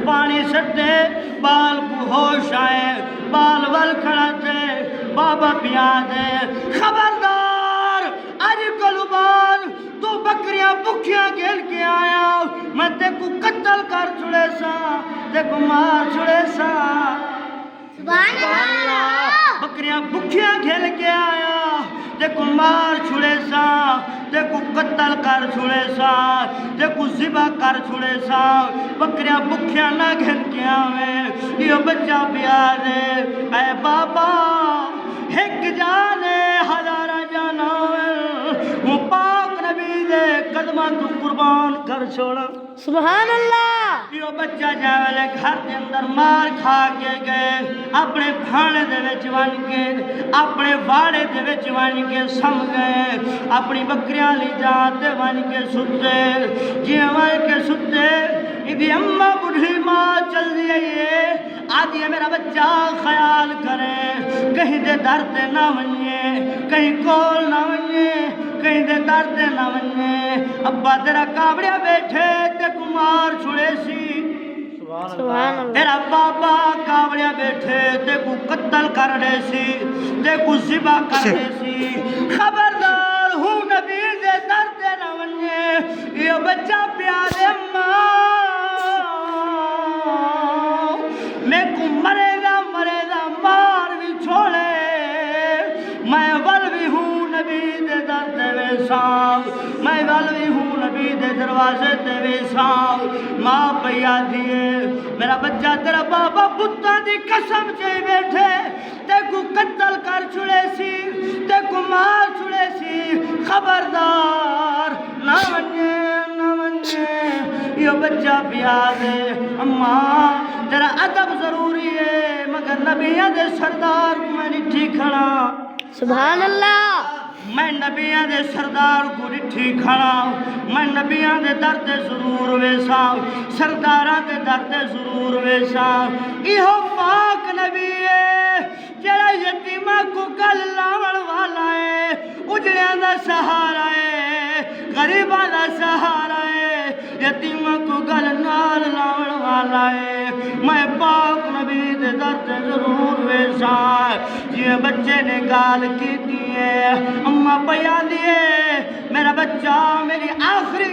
پانی سٹے بال کو ہوش آئے بال ول کھڑا تھے بابا پیا دے خبردار اج کلو بعد تو بکریاں بکھیاں کھیل کے آیا میں تے کو قتل کر چھڑے سا تے کو مار چھڑے سا سبحان اللہ بکریاں بکھیاں کھیل کے آیا تے کو مار چھڑے سا تے کو قتل کر چھڑے سا تے کو ذبح کر چھڑے سا بکریاں بکھیاں نہ کھیل کے آویں یہ بچہ پیار ہے اے بابا ایک جانے ہزارہ جانا وہ پاک نبی دے قدمہ تو قربان کر چھوڑا سبحان اللہ یہ بچہ جاوے گھر کے اندر مار کھا کے گئے اپنے بھانے دے وچ ون کے اپنے واڑے دے وچ ون کے سم گئے اپنی بکریاں لی جاتے ون کے ستے جی ون کے ستے ادھی اماں بڑھی ماں چل دیئے آدھی ہے میرا بچہ خیال کرے کہیں دے درد نہ ونیے کہیں کول نہ ونیے کہیں دے درد نہ ونیے ابا تیرا کابڑیا بیٹھے تے کمار چھڑے سی سبحان اللہ تیرا بابا کابڑیا بیٹھے تے کو قتل کر دے سی تے کو ذبح کر دے سی خبردار ہوں نبی دے درد نہ ونیے یہ بچہ پیارے ماں میں کو مرے گا مار بھی چھوڑے میں ول بھی ہوں نبی دے در تے ویساں میں ول بھی ہوں نبی دے دروازے تے ویساں ماں پیا دیے میرا بچہ تیرا بابا بتاں دی قسم چے بیٹھے تے کو قتل کر چھڑے سی تے کو مار چھڑے سی خبردار نہ ونجے یہ بچہ پیا دے اماں تیرا ادب ضروری ہے مگر نبیوں دے سردار کو میں نٹھی کھڑا سبحان اللہ میں نبیوں دے سردار کو نٹھی کھڑا میں نبیوں دے درد ضرور ویسا سرداراں دے درد ضرور ویسا ایہو پاک نبی ہے جڑا یتیماں کو گل لاون والا ہے اجڑیاں دا سہارا ہے غریباں دا سہارا ہے یتیماں کو گل نال لاون والا ہے میں پاک نبی دے درد ضرور ویسا یہ بچے نے گال کی دیئے اماں پیا دیئے میرا بچہ میری آخری